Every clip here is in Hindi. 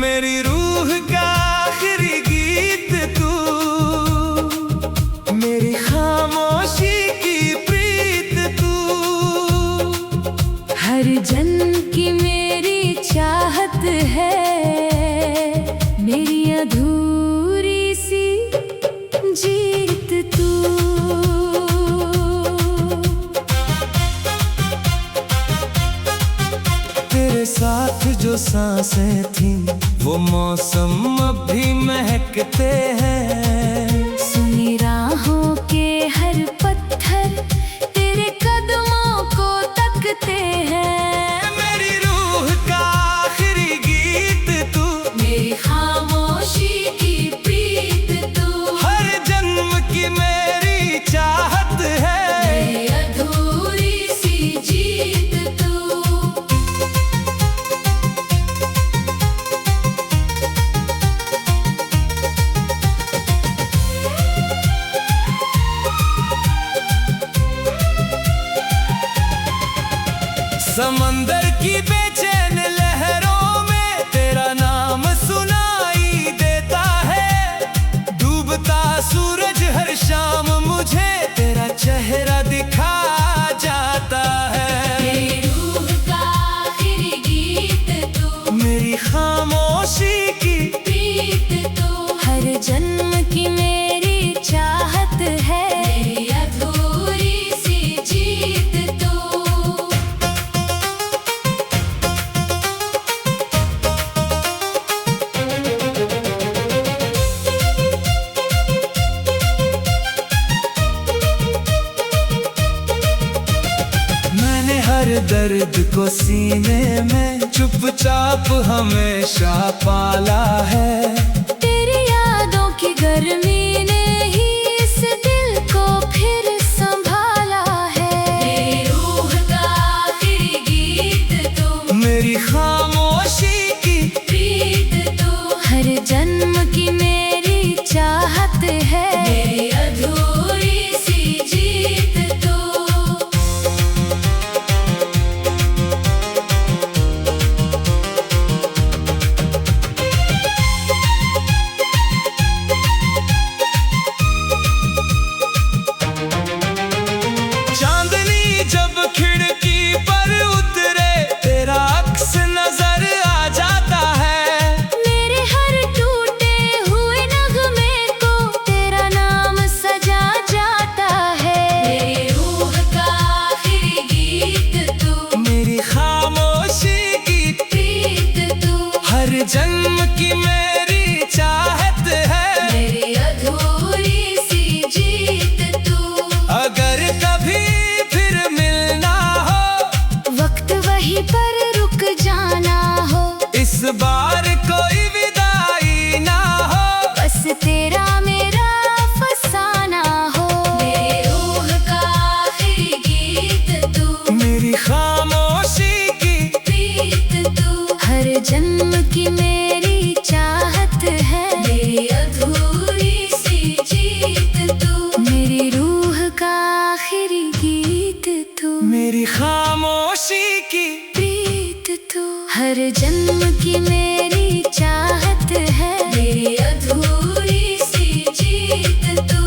मेरी रूह का आखिरी गीत तू, मेरी खामोशी की प्रीत तू, हर जन्म की मेरी चाहत है, मेरी अधूरी सी जीत तू। तेरे साथ जो सांसें थी वो मौसम अब भी महकते हैं। सुनी राहों के हर पत्थर तेरे कदमों को तकते हैं। मेरी रूह का आखिरी गीत तू, मेरी खामोशी की प्रीत तू, हर जन्म की मेरी चाहत है, मेरी अधूरी सी जीत तू। समंदर की बेचैन लहरों में तेरा नाम सुनाई देता है। डूबता सूरज हर शाम मुझे तेरा चेहरा दिखा जाता है। मेरी रूह का आखिरी गीत तू, मेरी खामोशी की प्रीत तू, हर जन्म की मेरी चाहत है, मेरी अधूरी सी जीत तू। मैंने हर दर्द को सीने में चुपचाप हमेशा पाला है। तेरी यादों की गर्मी ने ही इस दिल को फिर संभाला है। मेरी रूह का आखिरी गीत तू, मेरी खामोशी की प्रीत तू, हर जन्म की मेरी चाहत है, मेरी अधूरी सी जीत तू। चांदनी जब खिड़की पर उतरे तेरा अक्स नजर आ जाता है। मेरे हर टूटे हुए नगमे को तेरा नाम सजा जाता है। मेरी रूह का आखिरी गीत तू, मेरी खामोशी की प्रीत तू, हर जन्म की मेरी चाहत है, मेरी अधूरी सी जीत तू। अगर कभी फिर मिलना हो, वक्त वहीं पर रुक जाना हो, इस बार कोई विदाई ना हो, बस तेरा मेरा फसाना हो। मेरी रूह का आखिरी गीत तू, मेरी खामोशी की प्रीत तू, हर जन्म की मेरी चाहत है, मेरी अधूरी सी जीत तू। मेरी रूह का आखिरी गीत तू, मेरी खामोशी की प्रीत तू, हर जन्म की मेरी चाहत है, मेरी अधूरी सी जीत तू।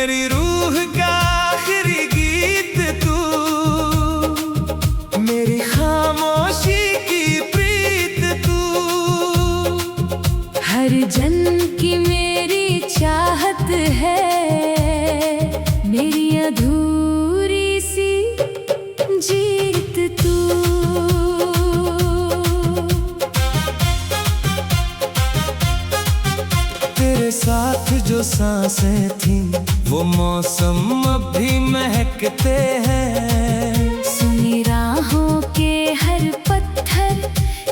मेरी रूह का आखिरी गीत तू, मेरी खामोशी की प्रीत तू, हर जन्म की मेरी चाहत है, मेरी अधूरी सी जीत तू। तेरे साथ जो सांसें थी वो मौसम अब भी महकते हैं। सुनी राहों के हर पत्थर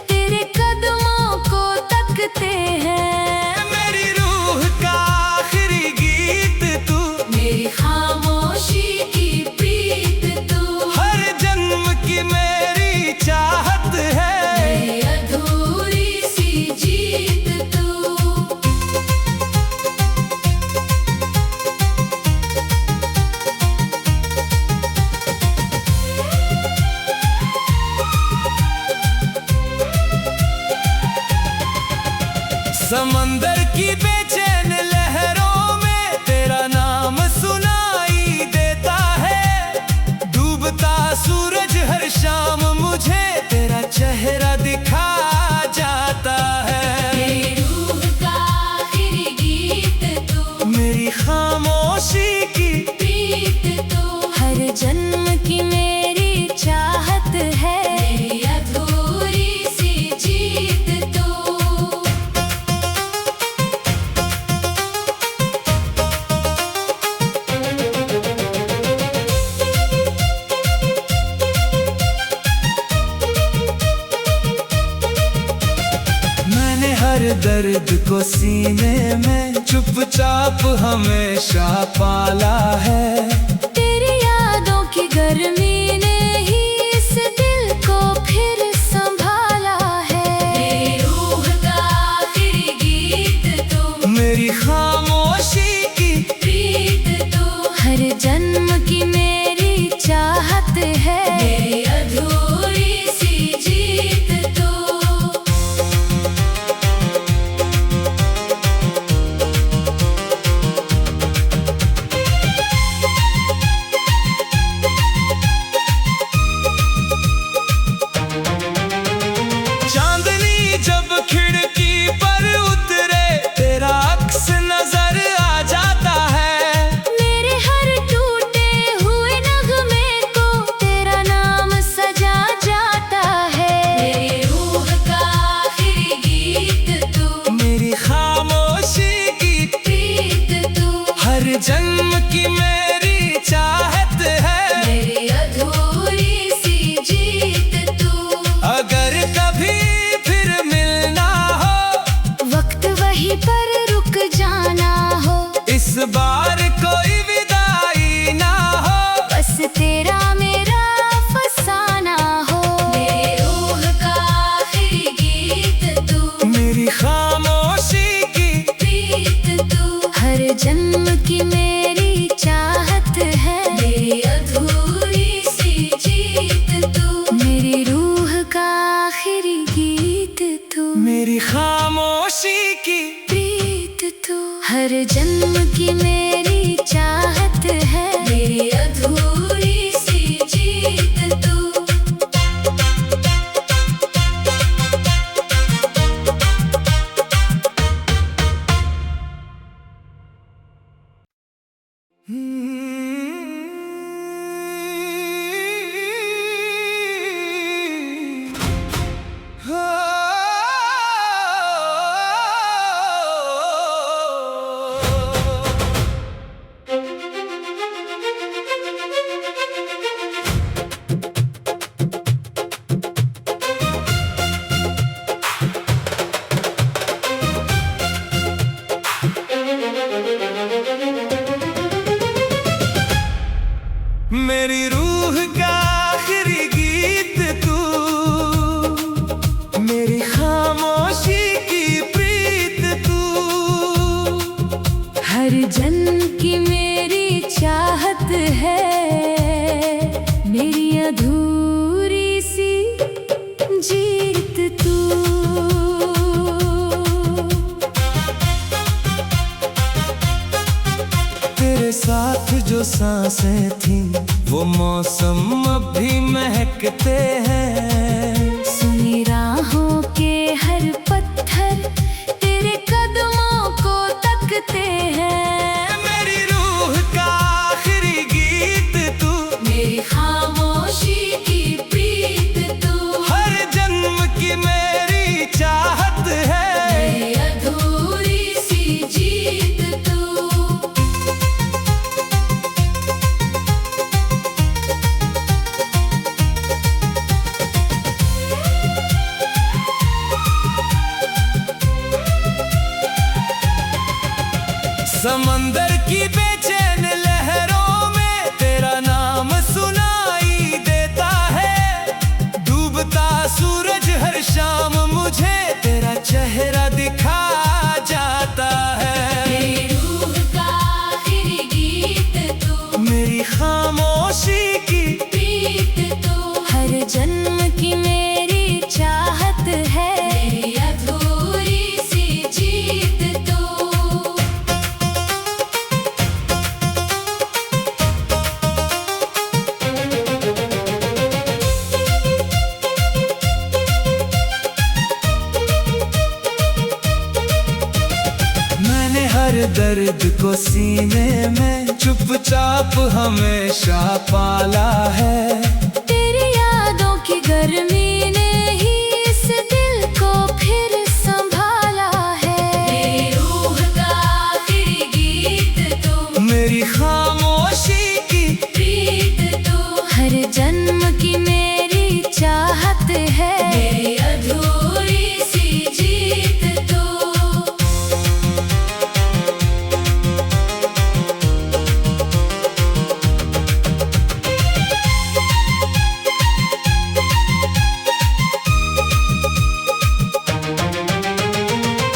तेरे कदमों को तकते हैं। मेरी रूह का आखिरी गीत तू, मेरी खामोशी की प्रीत तू, हर जन्म की मेरी चाहत है, मेरी अधूरी सी जीत तू। समंदर की बेचैन लहरों में तेरा नाम सुनाई देता है। डूबता सूरज हर शाम मुझे तेरा चेहरा दिखा जाता है। मेरी रूह का आखिरी गीत तू, मेरी खामोशी की प्रीत तू, हर जन्म की मेरी चाहत है, मेरी अधूरी सी जीत तू। मैंने हर दर्द को सीने में चुपचाप हमेशा पाला है। तेरी यादों की गर्मी ने ही इस दिल को फिर संभाला है। मेरी रूह का आखिरी गीत तू, मेरी खामोशी की प्रीत तू, हर जन्म की मेरी चाहत है, मेरी अधूरी सी जीत तू। चांदनी जब खिड़की पर उतरे तेरा अक्स नजर आ जाता है। मेरे हर टूटे हुए नगमे को तेरा नाम सजा जाता है। मेरी रूह का आखिरी गीत तू, मेरी खामोशी की प्रीत तू, हर जन्म की मेरी चाहत है, मेरी अधूरी सी जीत तू। अगर कभी फिर मिलना हो, वक्त वहीं पर रुक जाना हो, इस बार कोई विदाई ना हो, बस तेरा मेरा फसाना हो। मेरी रूह का आखिरी गीत तू, मेरी खामोशी की प्रीत तू, हर जन्म की मेरी चाहत है, मेरी अधूरी सी जीत तू। मेरी रूह का आखिरी गीत तू, मेरी खामोशी की प्रीत तू, हर जन्म की मेरी चाहत है, मेरी अधूरी सी जीत तू। जो सांसें थी वो मौसम अब भी महकते हैं। सुनी राहों के हर पत्थर तेरे कदमों को तकते हैं। मेरी रूह का आखिरी गीत तू, मेरी खामोशी की प्रीत तू, हर जन्म की मेरी चाहत है। मेरी अधूरी सी जीत तू। समंदर की बेचैन लहरों में तेरा नाम सुनाई देता है। डूबता सूरज हर शाम मुझे तेरा चेहरा दिखा जाता है। मेरी रूह का आखिरी गीत तू, मेरी खामोशी की प्रीत तू, हर जन्म की मेरी चाहत है। मेरी अधूरी सी जीत तू। मैंने हर दर्द को सीने में चुपचाप हमेशा पाला है। तेरी यादों की गर्मी ने ही इस दिल को फिर संभाला है। मेरी रूह का आखिरी गीत तू, मेरी खामोशी की प्रीत तू, हर जन्म की मेरी चाहत है। मेरी अधूरी सी जीत तू।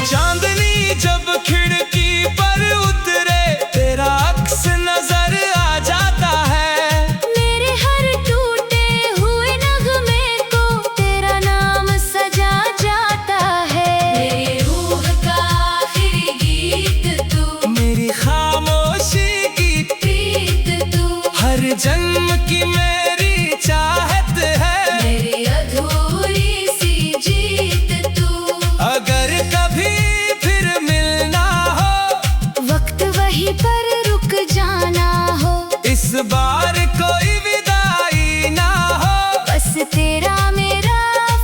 चांदनी जब खिड़की पर उतरे तेरा अक्स नजर आ जाता है। मेरे हर टूटे हुए नगमे को तेरा नाम सजा जाता है। मेरी रूह का आखिरी गीत तू, मेरी खामोशी की प्रीत तू, हर जन्म की मेरी चाहत है। मेरी अधूरी सी जीत तू। अगर कभी फिर मिलना हो, वक्त वहीं पर रुक जाना हो, इस बार कोई विदाई ना हो, बस तेरा मेरा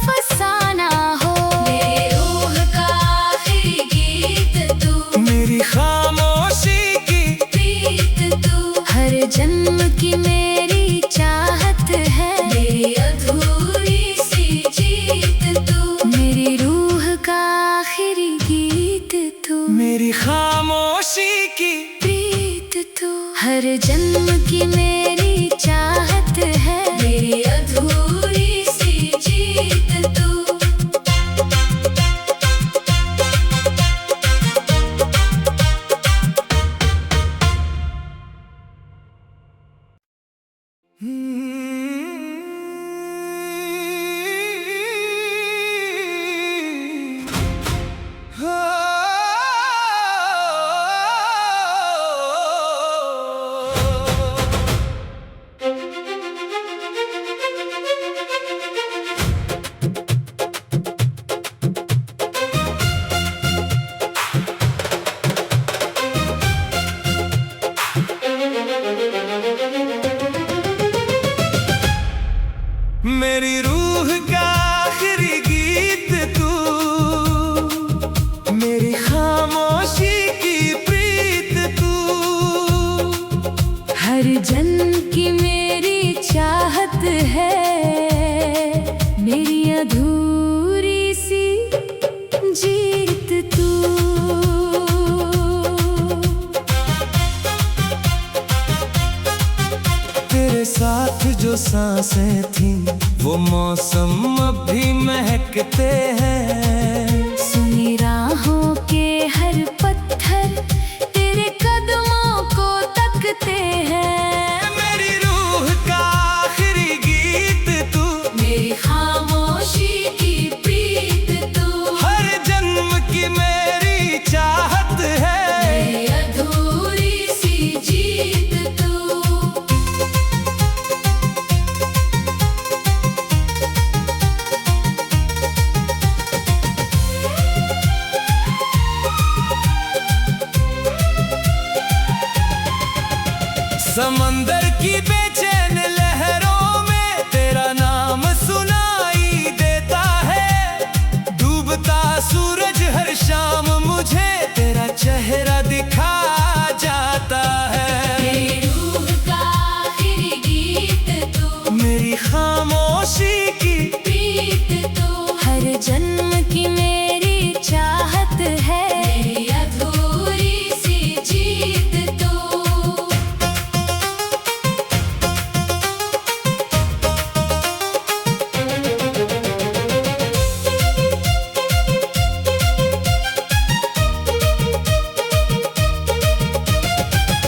फसाना हो। मेरी रूह का आखिरी गीत तू, मेरी खामोशी की प्रीत तू, हर जन्म की मेरी चाहत है। मेरी अधूरी सी जीत तू। मेरी रूह का आखिरी गीत तू, मेरी खामोशी की प्रीत तू, हर जन्म की मेरी चाहत है। मेरी अधूरी सी जीत तू। मेरी रूह का आखिरी गीत तू, मेरी खामोशी की प्रीत तू, हर जन्म की मेरी चाहत है। मेरी अधूरी सी जीत तू। तेरे साथ जो सांसें थी वो मौसम अब भी महकते हैं। सुनी राहों के हर पत्थर तेरे कदमों को तकते हैं। मेरी रूह का आखिरी गीत तू, मेरी खामोशी की प्रीत तू, हर जन्म की मेरी चाहत है। मेरी अधूरी सी जीत तू। समंदर की बेचैन लहरों में तेरा नाम सुनाई देता है। डूबता सूरज हर शाम मुझे तेरा चेहरा दिखा जाता है। मेरी रूह का आखिरी गीत तू, मेरी खामोशी की प्रीत तू, हर जन्म की मेरी चाहत है, मेरी अधूरी सी जीत तू।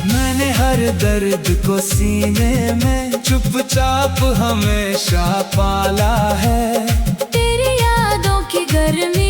मैंने हर दर्द को सीने में चुपचाप हमेशा पाला है। तेरी यादों की गर्मी